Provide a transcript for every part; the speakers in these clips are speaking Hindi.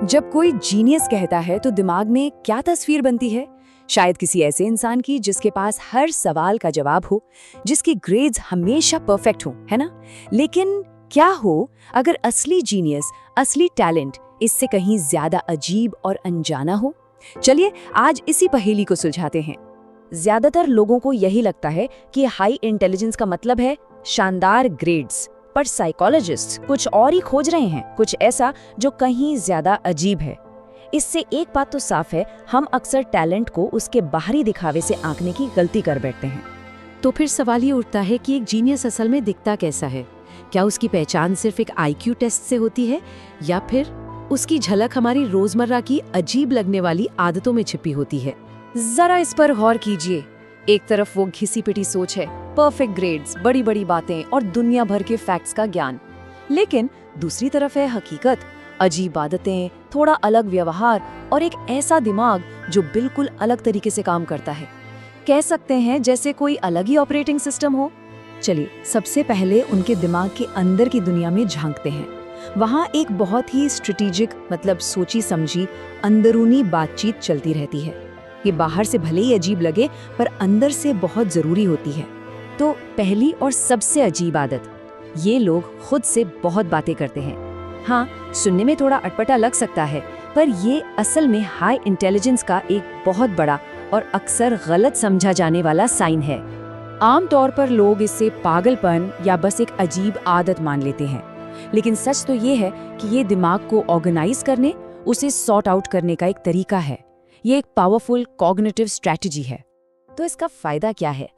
जब कोई जीनियस कहता है तो दिमाग में क्या तस्वीर बनती है? शायद किसी ऐसे इंसान की जिसके पास हर सवाल का जवाब हो, जिसकी ग्रेड्स हमेशा परफेक्ट हो, है ना? लेकिन क्या हो अगर असली जीनियस, असली टैलेंट इससे कहीं ज्यादा अजीब और अनजाना हो? चलिए आज इसी पहेली को सुलझाते हैं। ज्यादातर लोगों को यही लगता है कि हाई इंटेलिजेंस का मतलब है शानदार ग्रेड्स, पर साइकोलॉजिस्ट कुछ और ही खोज रहे हैं, कुछ ऐसा जो कहीं ज्यादा अजीब है। इससे एक बात तो साफ है, हम अक्सर टैलेंट को उसके बाहरी दिखावे से आंकने की गलती कर बैठते हैं। तो फिर सवाल ये उठता है कि एक जीनियस असल में दिखता कैसा है? क्या उसकी पहचान सिर्फ एक आईक्यू टेस्ट से होती है, या फिर उसकी झलक हमारी रोजमर्रा की अजीब लगने वाली आदतों में छिपी होती है? जरा इस पर गौर कीजिए। एक तरफ वो घिसी पिटी सोच है, परफेक्ट ग्रेड्स, बड़ी बड़ी बातें और दुनिया भर के फैक्ट्स का ज्ञान। लेकिन दूसरी तरफ है हकीकत, अजीब आदतें, थोड़ा अलग व्यवहार और एक ऐसा दिमाग जो बिल्कुल अलग तरीके से काम करता है। कह सकते हैं जैसे कोई अलग ही ऑपरेटिंग सिस्टम हो। चलिए सबसे पहले उनके दिमाग के अंदर की दुनिया में झांकते हैं। वहाँ एक बहुत ही स्ट्रेटेजिक, मतलब सोची समझी अंदरूनी बातचीत चलती रहती है। ये बाहर से भले ही अजीब लगे पर अंदर से बहुत जरूरी होती है। तो पहली और सबसे अजीब आदत, ये लोग खुद से बहुत बातें करते हैं। हाँ, सुनने में थोड़ा अटपटा लग सकता है, पर ये असल में हाई इंटेलिजेंस का एक बहुत बड़ा और अक्सर गलत समझा जाने वाला साइन है। आमतौर पर लोग इससे पागलपन या बस एक अजीब आदत मान लेते हैं, लेकिन सच तो ये है कि ये दिमाग को ऑर्गेनाइज करने, उसे सॉर्ट आउट करने का एक तरीका है। ये एक पावरफुल कॉग्निटिव स्ट्रैटेजी है। तो इसका फायदा क्या है?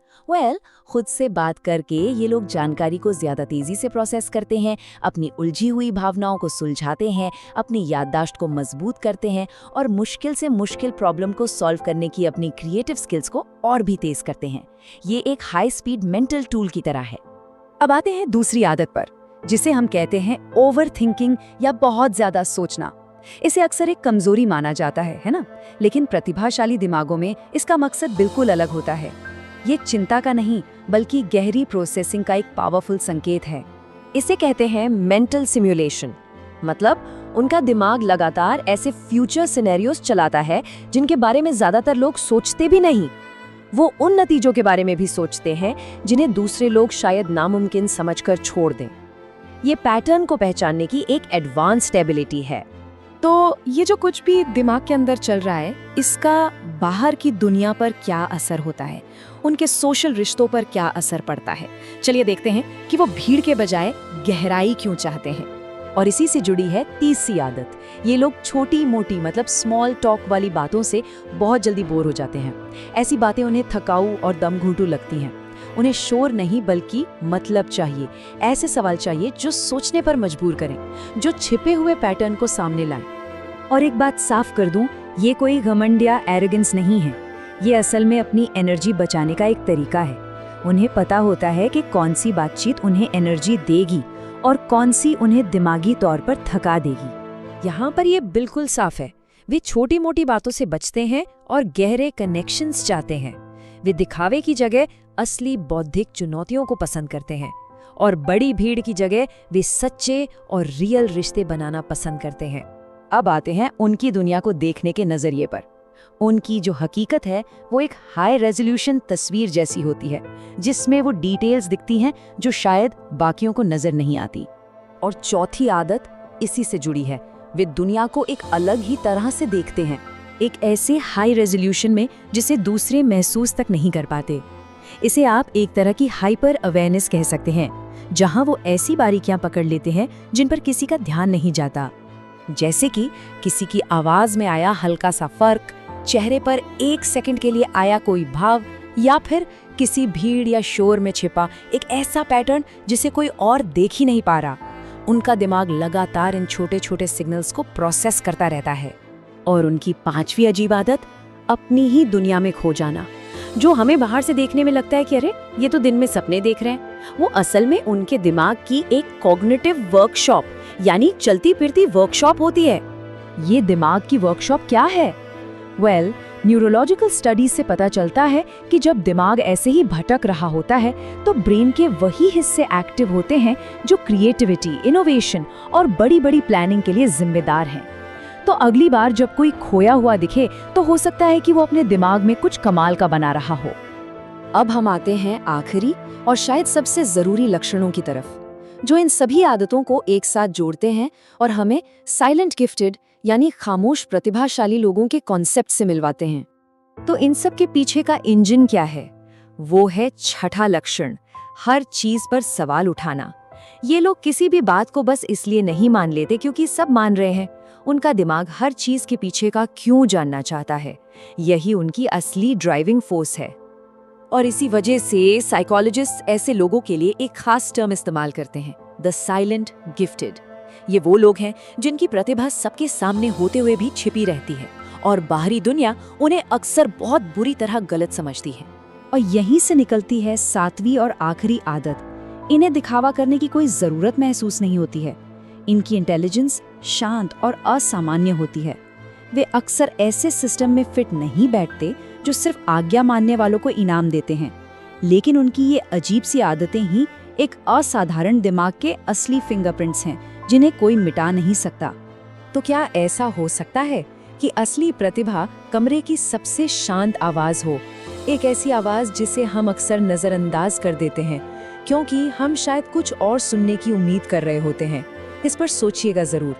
खुद से बात करके ये लोग जानकारी को ज्यादा तेजी से प्रोसेस करते हैं, अपनी उलझी हुई भावनाओं को सुलझाते हैं, अपनी याददाश्त को मजबूत करते हैं और मुश्किल से मुश्किल प्रॉब्लम को सॉल्व करने की अपनी क्रिएटिव स्किल्स को और भी तेज करते हैं। ये एक हाई स्पीड मेंटल टूल की तरह है। अब आते हैं दूसरी आदत पर, जिसे हम कहते हैं ओवर थिंकिंग या बहुत ज्यादा सोचना। इसे अक्सर एक कमजोरी माना जाता है ना? लेकिन प्रतिभाशाली दिमागों में इसका मकसद बिल्कुल अलग होता है। ये चिंता का नहीं, बल्कि गहरी प्रोसेसिंग का एक पावरफुल संकेत है। इसे कहते हैं मेंटल सिमुलेशन। मतलब उनका दिमाग लगातार ऐसे फ्यूचर सिनेरियोस चलाता है जिनके बारे में ज्यादातर लोग सोचते भी नहीं। वो उन नतीजों के बारे में भी सोचते हैं जिन्हें दूसरे लोग शायद नामुमकिन समझकर छोड़ दें। ये पैटर्न को पहचानने की एक एडवांस्ड एबिलिटी है। तो ये जो कुछ भी दिमाग के अंदर चल रहा है, इसका बाहर की दुनिया पर क्या असर होता है, उनके सोशल रिश्तों पर क्या असर पड़ता है? चलिए देखते हैं कि वो भीड़ के बजाय गहराई क्यों चाहते हैं। और इसी से जुड़ी है तीसरी आदत। ये लोग छोटी मोटी, मतलब स्मॉल टॉक वाली बातों से बहुत जल्दी बोर हो जाते हैं। ऐसी बातें उन्हें थकाऊ और दमघुटू लगती हैं। उन्हें शोर नहीं बल्कि मतलब चाहिए। ऐसे सवाल चाहिए जो सोचने पर मजबूर करें, जो छिपे हुए पैटर्न को सामने लाएं। और एक बात साफ कर दूं, ये कोई घमंड या एरोगेंस नहीं है। ये असल में अपनी एनर्जी बचाने का एक तरीका है। उन्हें पता होता है कि कौन सी बातचीत उन्हें एनर्जी देगी और कौन सी उन्हें दिमागी तौर पर थका देगी। यहाँ पर ये बिल्कुल साफ है, वे छोटी मोटी बातों से बचते हैं और गहरे कनेक्शंस चाहते हैं। वे दिखावे की जगह असली बौद्धिक चुनौतियों को पसंद करते हैं और बड़ी भीड़ की जगह वे सच्चे और रियल रिश्ते बनाना पसंद करते हैं। अब आते हैं उनकी दुनिया को देखने के नजरिए पर। उनकी जो हकीकत है वो एक हाई रेजोल्यूशन तस्वीर जैसी होती है, जिसमें वो डिटेल्स दिखती हैं जो शायद बाकियों को नजर नहीं आती। और चौथी आदत इसी से जुड़ी है, वे दुनिया को एक अलग ही तरह से देखते हैं, एक ऐसे हाई रेजोल्यूशन में जिसे दूसरे महसूस तक नहीं कर पाते। इसे आप एक तरह की हाइपर अवेयरनेस कह सकते हैं, जहां वो ऐसी बारीकियां पकड़ लेते हैं जिन पर किसी का ध्यान नहीं जाता। जैसे कि किसी की आवाज में आया हल्का सा फर्क, चेहरे पर एक सेकंड के लिए आया कोई भाव, या फिर किसी भीड़ या शोर में छिपा एक ऐसा पैटर्न जिसे कोई और देख ही नहीं पा रहा। उनका दिमाग लगातार इन छोटे छोटे सिग्नल्स को प्रोसेस करता रहता है। और उनकी पांचवी अजीब आदत, अपनी ही दुनिया में खो जाना। जो हमें बाहर से देखने में लगता है कि अरे ये तो दिन में सपने देख रहे हैं, वो असल में उनके दिमाग की एक कॉग्निटिव वर्कशॉप, यानी चलती फिरती वर्कशॉप होती है। ये दिमाग की वर्कशॉप क्या है? न्यूरोलॉजिकल स्टडीज से पता चलता है कि जब दिमाग ऐसे ही भटक रहा होता है तो ब्रेन के वही हिस्से एक्टिव होते हैं जो क्रिएटिविटी, इनोवेशन और बड़ी बड़ी प्लानिंग के लिए जिम्मेदार हैं। तो अगली बार जब कोई खोया हुआ दिखे तो हो सकता है कि वो अपने दिमाग में कुछ कमाल का बना रहा हो। अब हम आते हैं आखिरी और शायद सबसे जरूरी लक्षणों की तरफ, जो इन सभी आदतों को एक साथ जोड़ते हैं और हमें साइलेंट गिफ्टेड यानी खामोश प्रतिभाशाली लोगों के कॉन्सेप्ट से मिलवाते हैं। तो इन सब के पीछे का इंजन क्या है? वो है छठा लक्षण, हर चीज पर सवाल उठाना। ये लोग किसी भी बात को बस इसलिए नहीं मान लेते क्योंकि सब मान रहे हैं। उनका दिमाग हर चीज के पीछे का क्यों जानना चाहता है। यही उनकी असली ड्राइविंग फोर्स है। और इसी वजह से साइकोलॉजिस्ट ऐसे लोगों के लिए एक खास टर्म इस्तेमाल करते हैं, द साइलेंट गिफ्टेड। ये वो लोग हैं जिनकी प्रतिभा सबके सामने होते हुए भी छिपी रहती है और बाहरी दुनिया उन्हें अक्सर बहुत बुरी तरह गलत समझती है। और यहीं से निकलती है सातवीं और आखिरी आदत। इन्हें दिखावा करने की कोई जरूरत महसूस नहीं होती है। इनकी इंटेलिजेंस शांत और असामान्य होती है। वे अक्सर ऐसे सिस्टम में फिट नहीं बैठते जो सिर्फ आज्ञा मानने वालों को इनाम देते हैं, लेकिन उनकी ये अजीब सी आदतें ही एक असाधारण दिमाग के असली फिंगरप्रिंट्स हैं जिन्हें कोई मिटा नहीं सकता। तो क्या ऐसा हो सकता है कि असली प्रतिभा कमरे की सबसे शांत आवाज हो, एक ऐसी आवाज जिसे हम अक्सर नजरअंदाज कर देते हैं क्योंकि हम शायद कुछ और सुनने की उम्मीद कर रहे होते हैं? इस पर सोचिएगा जरूर।